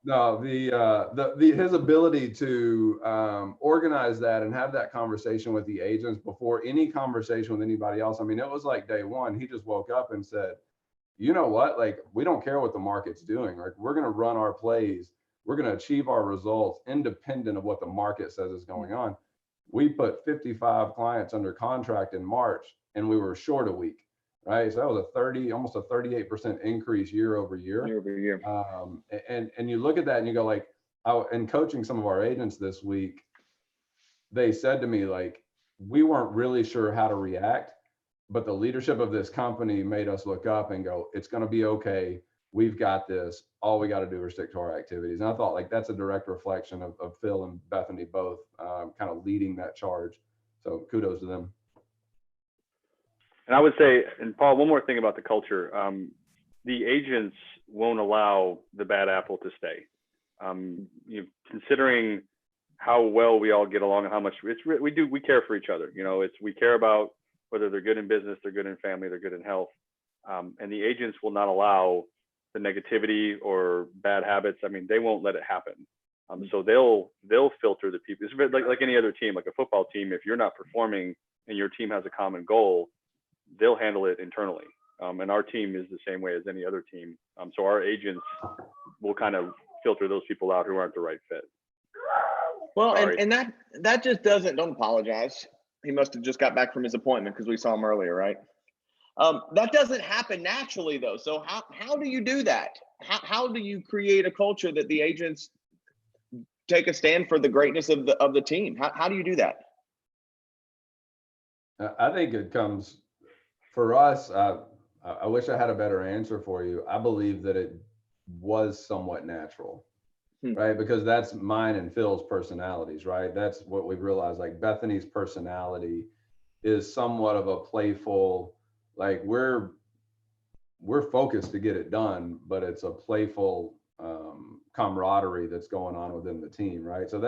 Speaker 3: No, his ability to organize that and have that conversation with the agents before any conversation with anybody else. I mean, it was like day one. He just woke up and said, you know what? Like, we don't care what the market's doing. Like, we're going to run our plays. We're going to achieve our results independent of what the market says is going on. We put 55 clients under contract in March, and we were short a week, right? So that was almost a 38% increase year over year. And you look at that and you go, like, in coaching some of our agents this week, they said to me, like, we weren't really sure how to react, but the leadership of this company made us look up and go, it's going to be okay. We've got this. All we got to do is stick to our activities. And I thought, like, that's a direct reflection of Phil and Bethany both kind of leading that charge. So kudos to them.
Speaker 4: And I would say, and Paul, one more thing about the culture. The agents won't allow the bad apple to stay. Considering how well we all get along and how much we care for each other. We care about whether they're good in business, they're good in family, they're good in health. And the agents will not allow the negativity or bad habits. I mean, they won't let it happen. So they'll filter the people. It's like any other team, like a football team. If you're not performing and your team has a common goal, they'll handle it internally. And our team is the same way as any other team. So our agents will kind of filter those people out who aren't the right fit.
Speaker 1: Well, and that just don't apologize. He must have just got back from his appointment because we saw him earlier, right? That doesn't happen naturally, though. So how do you do that? How do you create a culture that the agents take a stand for the greatness of the team? How do you do that?
Speaker 3: I think it comes for us. I wish I had a better answer for you. I believe that it was somewhat natural, right? Because that's mine and Phil's personalities, right? That's what we've realized. Like, Bethany's personality is somewhat of a playful, like, we're focused to get it done, but it's a playful camaraderie that's going on within the team, right? So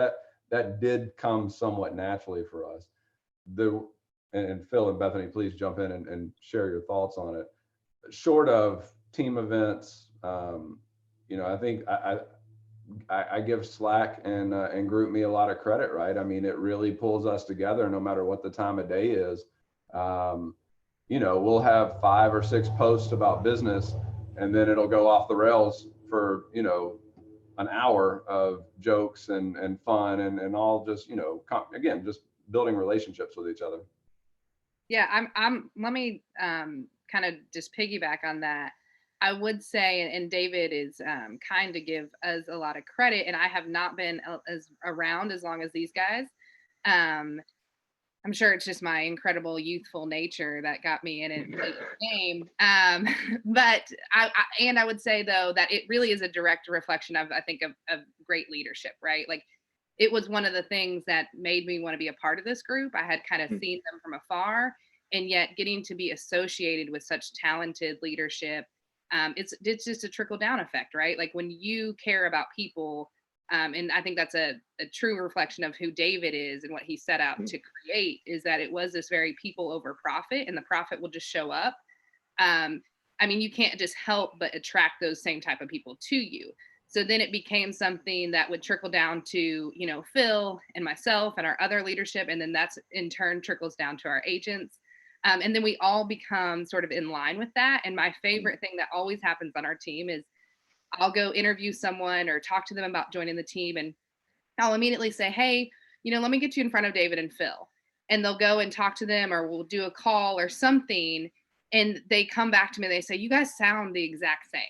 Speaker 3: that did come somewhat naturally for us. And Phil and Bethany, please jump in and share your thoughts on it. Short of team events, I think I give Slack and GroupMe a lot of credit, right? I mean, it really pulls us together no matter what the time of day is. We'll have 5 or 6 posts about business, and then it'll go off the rails for, an hour of jokes and fun and all just, again, just building relationships with each other.
Speaker 2: Yeah, let me kind of just piggyback on that. I would say, and David is kind to give us a lot of credit, and I have not been around as long as these guys. I'm sure it's just my incredible youthful nature that got me in it late in the game. But I would say, though, that it really is a direct reflection of, I think, of great leadership, right? Like, it was one of the things that made me want to be a part of this group. I had kind of seen them from afar, and yet getting to be associated with such talented leadership, it's just a trickle down effect, right? Like, when you care about people, and I think that's a true reflection of who David is and what he set out to create, is that it was this very people over profit, and the profit will just show up. You can't just help but attract those same type of people to you. So then it became something that would trickle down to, Phil and myself and our other leadership. And then that's in turn trickles down to our agents. And then we all become sort of in line with that. And my favorite thing that always happens on our team is I'll go interview someone or talk to them about joining the team. And I'll immediately say, hey, let me get you in front of David and Phil. And they'll go and talk to them, or we'll do a call or something. And they come back to me and they say, you guys sound the exact same.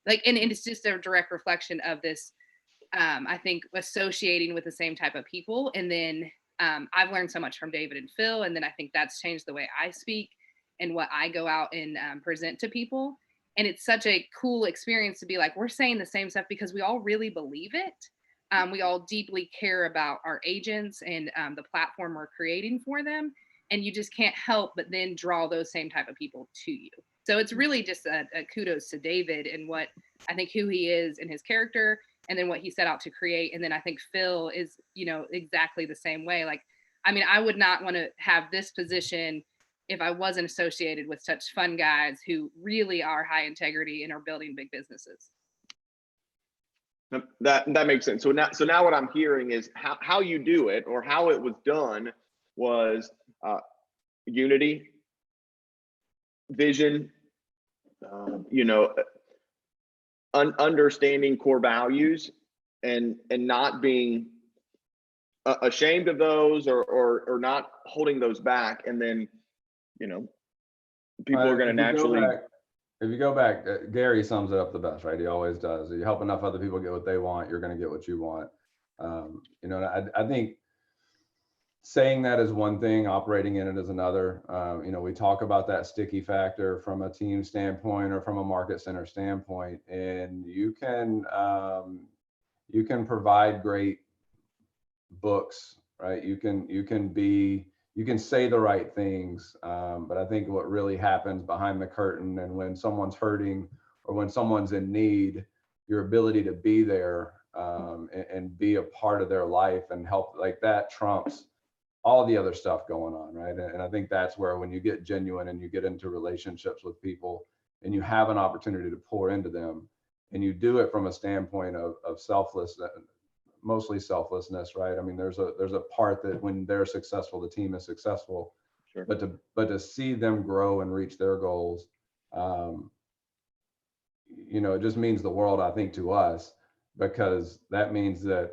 Speaker 2: Like, and it's just a direct reflection of this, I think, associating with the same type of people. And then I've learned so much from David and Phil. And then I think that's changed the way I speak and what I go out and present to people. And it's such a cool experience to be like, we're saying the same stuff because we all really believe it. We all deeply care about our agents and the platform we're creating for them. And you just can't help but then draw those same type of people to you. So it's really just a kudos to David and what I think who he is and his character, and then what he set out to create. And then I think Phil is, exactly the same way. Like, I mean, I would not want to have this position if I wasn't associated with such fun guys who really are high integrity and are building big businesses.
Speaker 1: That makes sense. So now what I'm hearing is how you do it, or how it was done, was unity, vision, understanding core values, and not being ashamed of those, or not holding those back. And then, people are going to naturally.
Speaker 3: If you go back, Gary sums it up the best, right? He always does. You help enough other people get what they want, you're going to get what you want. I think saying that is one thing, operating in it is another. We talk about that sticky factor from a team standpoint or from a market center standpoint, and you can provide great books, right? You can say the right things, but I think what really happens behind the curtain, and when someone's hurting or when someone's in need, your ability to be there and be a part of their life and help, like, that trumps all the other stuff going on, right? And I think that's where, when you get genuine and you get into relationships with people and you have an opportunity to pour into them, and you do it from a standpoint of selflessness, mostly selflessness, right? I mean, there's a part that when they're successful, the team is successful.
Speaker 1: Sure.
Speaker 3: But to see them grow and reach their goals, it just means the world, I think, to us, because that means that,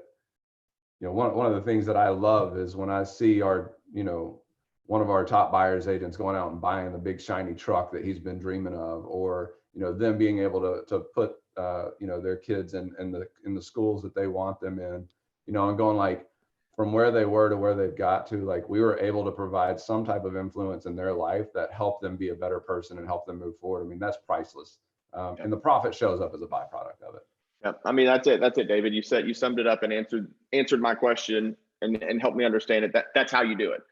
Speaker 3: one of the things that I love is when I see one of our top buyers agents going out and buying the big shiny truck that he's been dreaming of, or, them being able to put their kids in the schools that they want them in, and going, like, from where they were to where they've got to, like, we were able to provide some type of influence in their life that helped them be a better person and help them move forward. I mean, that's priceless. And the profit shows up as a byproduct of it.
Speaker 1: Yeah, I mean, that's it, David. You summed it up and answered my question and helped me understand it. That's how you do it.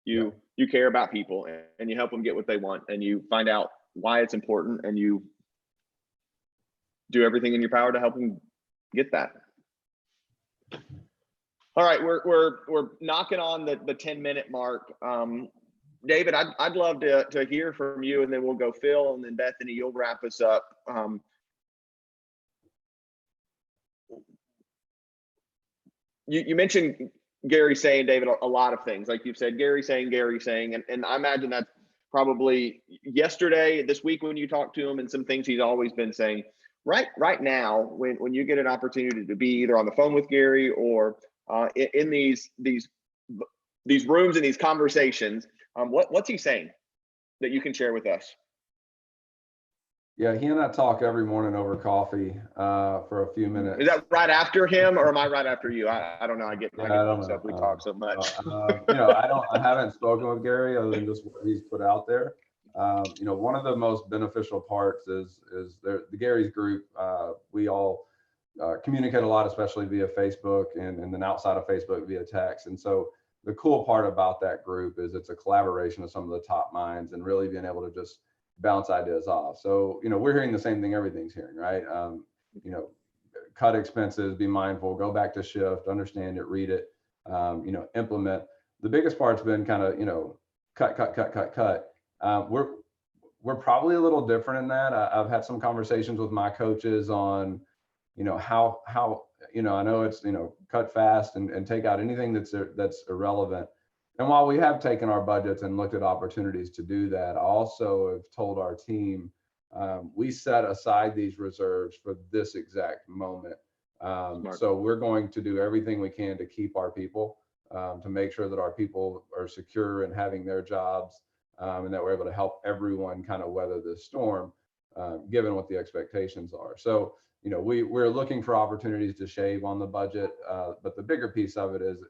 Speaker 1: You care about people, and you help them get what they want, and you find out why it's important, and you do everything in your power to help them get that. All right, we're knocking on the 10-minute mark. David, I'd love to hear from you, and then we'll go Phil, and then Bethany, you'll wrap us up. You mentioned Gary saying, David, a lot of things, like you've said, Gary saying, and I imagine that's probably yesterday, this week, when you talked to him, and some things he's always been saying. Right now, when you get an opportunity to be either on the phone with Gary or in these rooms and these conversations, what's he saying that you can share with us?
Speaker 3: Yeah, he and I talk every morning over coffee for a few minutes.
Speaker 1: Is that right after him, or am I right after you? I don't know. I get mixed up. We talk so much.
Speaker 3: I haven't spoken with Gary other than just what he's put out there. One of the most beneficial parts is the Gary's group. We all communicate a lot, especially via Facebook, and then outside of Facebook via text. And so the cool part about that group is it's a collaboration of some of the top minds, and really being able to just bounce ideas off. So, we're hearing the same thing everything's hearing, right? Cut expenses, be mindful, go back to shift, understand it, read it, implement. The biggest part's been kind of, cut. We're probably a little different in that. I've had some conversations with my coaches on, how I know it's, cut fast and take out anything that's irrelevant. And while we have taken our budgets and looked at opportunities to do that, I also have told our team, we set aside these reserves for this exact moment. So we're going to do everything we can to keep our people, to make sure that our people are secure and having their jobs, and that we're able to help everyone kind of weather this storm, given what the expectations are. So, we're looking for opportunities to shave on the budget, but the bigger piece of it is,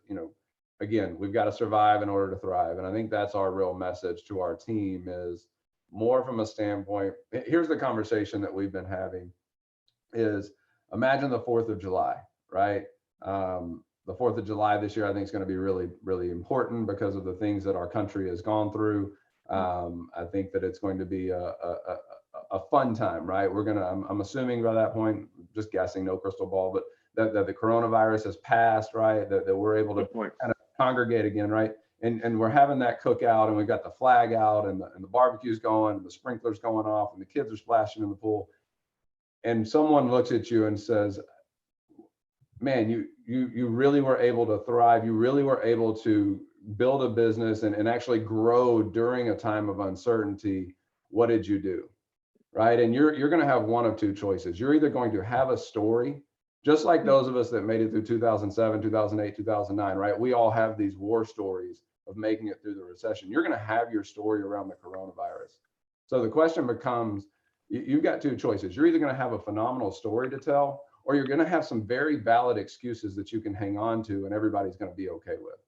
Speaker 3: again, we've got to survive in order to thrive. And I think that's our real message to our team is, more from a standpoint. Here's the conversation that we've been having is imagine the 4th of July, right? The 4th of July this year, I think is going to be really, really important because of the things that our country has gone through. I think that it's going to be a fun time, right? I'm assuming by that point, just guessing, no crystal ball, but that the coronavirus has passed, right? That we're able to kind of congregate again, right? And we're having that cookout, and we've got the flag out, and the barbecue's going, and the sprinklers going off, and the kids are splashing in the pool. And someone looks at you and says, man, you really were able to thrive. You really were able to build a business and actually grow during a time of uncertainty. What did you do? Right? And you're going to have one of two choices. You're either going to have a story, just like those of us that made it through 2007, 2008, 2009, right? We all have these war stories of making it through the recession. You're going to have your story around the coronavirus. So the question becomes, you've got two choices. You're either going to have a phenomenal story to tell, or you're going to have some very valid excuses that you can hang on to and everybody's going to be okay with,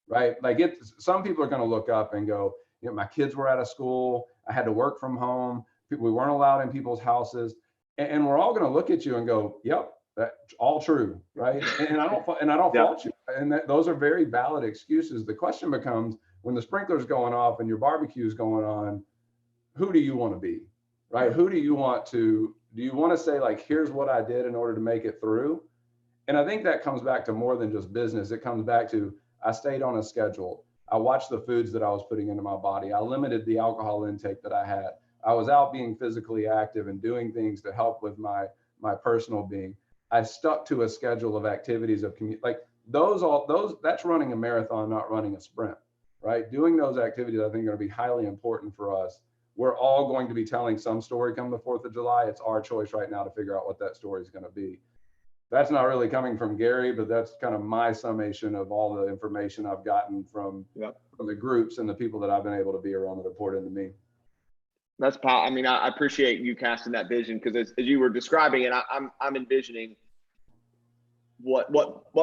Speaker 3: right? Like some people are going to look up and go, you know, my kids were out of school. I had to work from home. We weren't allowed in people's houses. And we're all going to look at you and go, yep, that's all true, right? And I don't fault you. And those are very valid excuses. The question becomes, when the sprinkler's going off and your barbecue's going on, who do you want to be, right? Who do you want to say, like, here's what I did in order to make it through? And I think that comes back to more than just business. It comes back to, I stayed on a schedule. I watched the foods that I was putting into my body. I limited the alcohol intake that I had. I was out being physically active and doing things to help with my personal being. I stuck to a schedule of activities of like those, that's running a marathon, not running a sprint, right? Doing those activities, I think, are going to be highly important for us. We're all going to be telling some story come the 4th of July. It's our choice right now to figure out what that story is going to be. That's not really coming from Gary, but that's kind of my summation of all the information I've gotten from the groups and the people that I've been able to be around that have poured into me.
Speaker 1: That's I mean, I appreciate you casting that vision, because as you were describing it, I'm envisioning what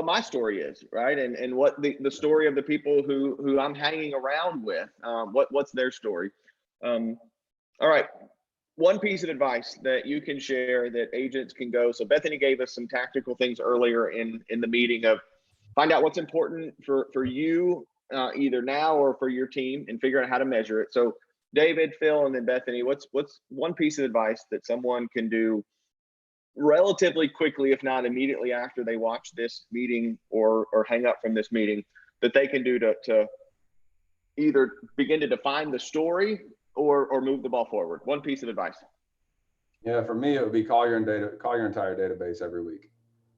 Speaker 1: my story is, right? And what the story of the people who I'm hanging around with, what's their story. All right. One piece of advice that you can share that agents can go. So Bethany gave us some tactical things earlier in the meeting of find out what's important for you, either now or for your team, and figure out how to measure it. So David, Phil, and then Bethany, what's one piece of advice that someone can do relatively quickly, if not immediately after they watch this meeting or hang up from this meeting, that they can do to either begin to define the story or move the ball forward? One piece of advice.
Speaker 3: Yeah, for me, it would be call your entire database every week.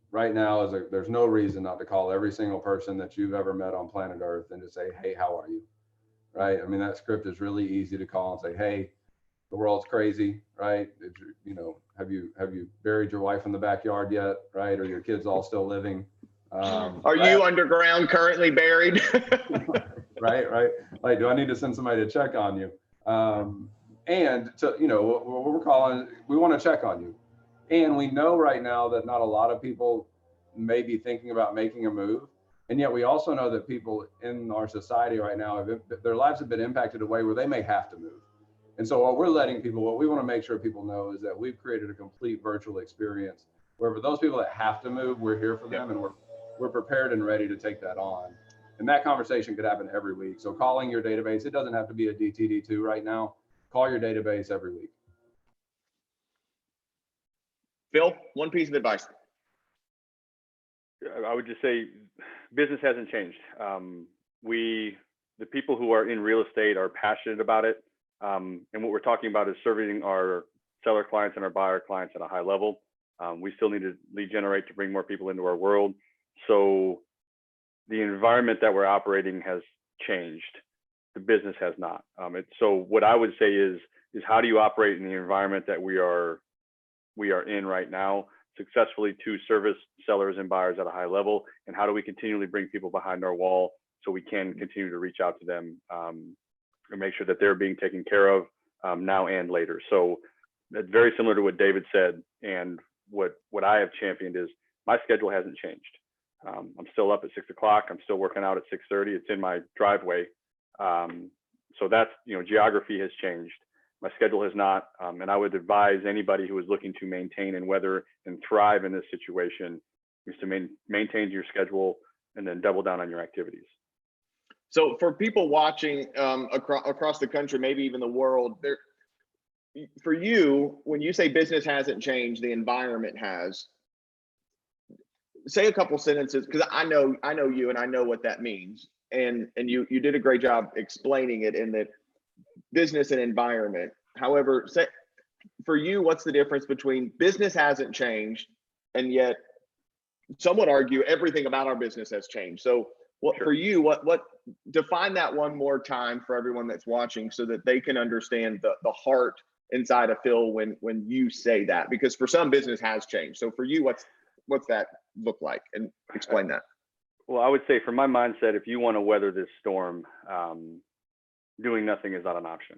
Speaker 3: Right now, there's no reason not to call every single person that you've ever met on planet Earth and to say, hey, how are you? Right? I mean, that script is really easy to call and say, hey, the world's crazy, right? Have you buried your wife in the backyard yet, right? Or your kids all still living?
Speaker 1: Are you underground currently buried?
Speaker 3: Right. Like, do I need to send somebody to check on you? And to, what we're calling, we want to check on you. And we know right now that not a lot of people may be thinking about making a move. And yet we also know that people in our society right now, their lives have been impacted in a way where they may have to move. And so what we want to make sure people know is that we've created a complete virtual experience where for those people that have to move, we're here for them, and we're prepared and ready to take that on. And that conversation could happen every week. So calling your database, it doesn't have to be a DTD2 right now. Call your database every week.
Speaker 1: Phil, one piece of advice.
Speaker 4: I would just say business hasn't changed. The people who are in real estate are passionate about it. And what we're talking about is serving our seller clients and our buyer clients at a high level. We still need to lead generate to bring more people into our world. So the environment that we're operating has changed. The business has not. So what I would say is how do you operate in the environment that we are in right now successfully to service sellers and buyers at a high level? And how do we continually bring people behind our wall so we can continue to reach out to them and make sure that they're being taken care of now and later. So that's very similar to what David said. And what I have championed is my schedule hasn't changed. I'm still up at 6 o'clock. I'm still working out at 6:30. It's in my driveway. So that's, geography has changed. My schedule has not, and I would advise anybody who is looking to maintain and weather and thrive in this situation is to maintain your schedule and then double down on your activities.
Speaker 1: So for people watching across the country, maybe even the world, for you, when you say business hasn't changed, the environment has. Say a couple sentences, because I know you and I know what that means, and you did a great job explaining it in that business and environment. However, say for you, what's the difference between business hasn't changed and yet some would argue everything about our business has changed? So what for you, what define that one more time for everyone that's watching so that they can understand the heart inside of Phil when you say that, because for some business has changed. So for you, what's that look like, and explain that.
Speaker 4: Well, I would say from my mindset, if you want to weather this storm, doing nothing is not an option.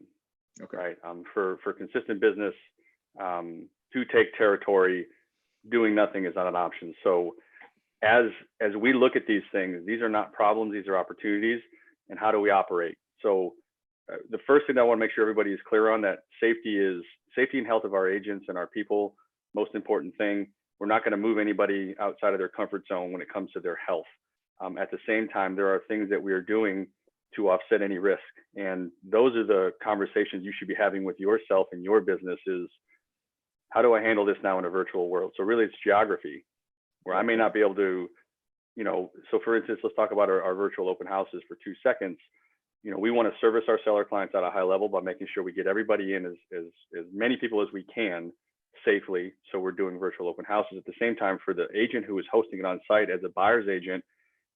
Speaker 1: Okay.
Speaker 4: Right. For consistent business, to take territory, doing nothing is not an option. So as we look at these things, these are not problems, these are opportunities. And how do we operate? So the first thing I want to make sure everybody is clear on, that safety and health of our agents and our people, most important thing. We're not going to move anybody outside of their comfort zone when it comes to their health. At the same time, there are things that we are doing to offset any risk. And those are the conversations you should be having with yourself and your business is, how do I handle this now in a virtual world? So really it's geography, where I may not be able to, so for instance, let's talk about our virtual open houses for 2 seconds. We want to service our seller clients at a high level by making sure we get everybody in as many people as we can safely. So we're doing virtual open houses. At the same time, for the agent who is hosting it on site as a buyer's agent,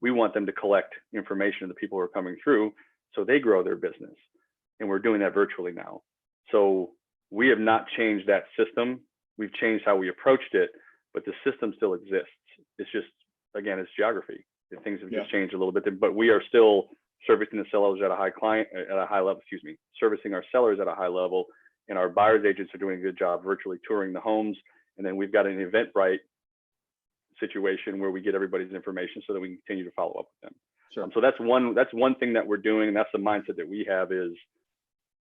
Speaker 4: we want them to collect information of the people who are coming through so they grow their business. And we're doing that virtually now. So we have not changed that system. We've changed how we approached it, but the system still exists. It's just, again, it's geography. Things have just changed a little bit, but we are still servicing the sellers at a high level, servicing our sellers at a high level, and our buyers agents are doing a good job virtually touring the homes. And then we've got an Eventbrite situation where we get everybody's information so that we can continue to follow up with them.
Speaker 1: Sure.
Speaker 4: So that's one thing that we're doing, and that's the mindset that we have, is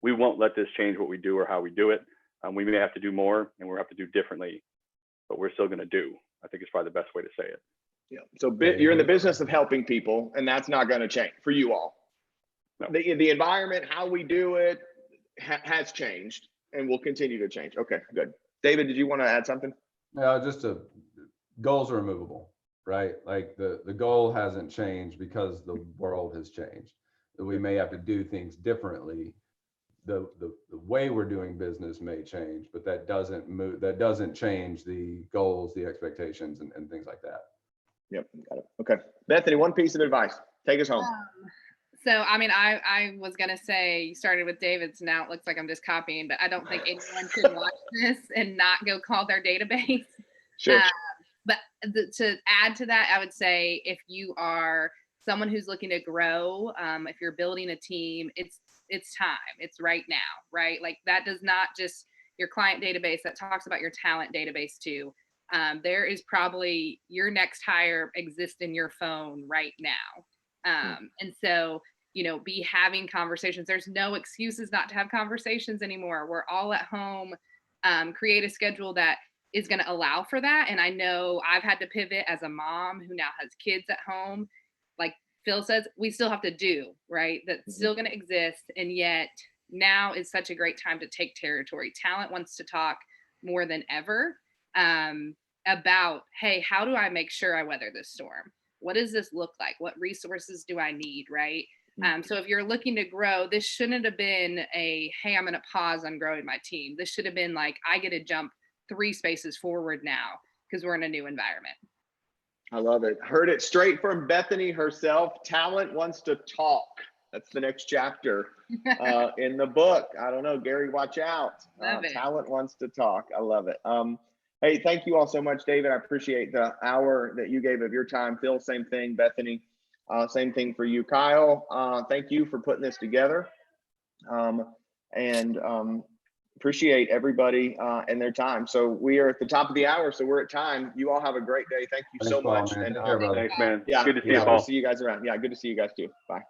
Speaker 4: we won't let this change what we do or how we do it. We may have to do more and we'll have to do differently, but we're still going to do. I think it's probably the best way to say it.
Speaker 1: Yeah. So you're in the business of helping people, and that's not going to change for you all.
Speaker 4: No.
Speaker 1: The environment, how we do it, has changed and will continue to change. Okay, good. David, did you want to add something?
Speaker 3: Goals are removable, right? Like the goal hasn't changed because the world has changed. We may have to do things differently. The way we're doing business may change, but that doesn't change the goals, the expectations, and things like that.
Speaker 1: Yep, got it. Okay, Bethany, one piece of advice. Take us home.
Speaker 2: So, I mean, I was going to say, you started with David's, now it looks like I'm just copying, but I don't think anyone should watch this and not go call their database.
Speaker 1: Sure.
Speaker 2: But to add to that, I would say if you are someone who's looking to grow, if you're building a team, it's time. It's right now, right? Like that does not just your client database, that talks about your talent database too. There is probably your next hire exists in your phone right now. And so, be having conversations. There's no excuses not to have conversations anymore. We're all at home. Create a schedule that is going to allow for that. And I know I've had to pivot as a mom who now has kids at home. Like Phil says, we still have to do, right? That's still going to exist. And yet now is such a great time to take territory. Talent wants to talk more than ever about, hey, how do I make sure I weather this storm? What does this look like? What resources do I need, right? So if you're looking to grow, this shouldn't have been hey, I'm going to pause on growing my team. This should have been like, I get to jump 3 spaces forward now because we're in a new environment.
Speaker 1: I love it. Heard it straight from Bethany herself. Talent wants to talk. That's the next chapter in the book. I don't know, Gary, watch out. Talent wants to talk. I love it. Hey, thank you all so much, David. I appreciate the hour that you gave of your time. Phil, same thing. Bethany, same thing for you. Kyle, thank you for putting this together. And appreciate everybody and their time. So we are at the top of the hour, so we're at time. You all have a great day. Thank you so much.
Speaker 3: Man.
Speaker 1: And
Speaker 4: thanks, man.
Speaker 1: Yeah,
Speaker 4: Good to see you,
Speaker 1: We'll
Speaker 4: Paul.
Speaker 1: see you guys around. Yeah, good to see you guys too. Bye.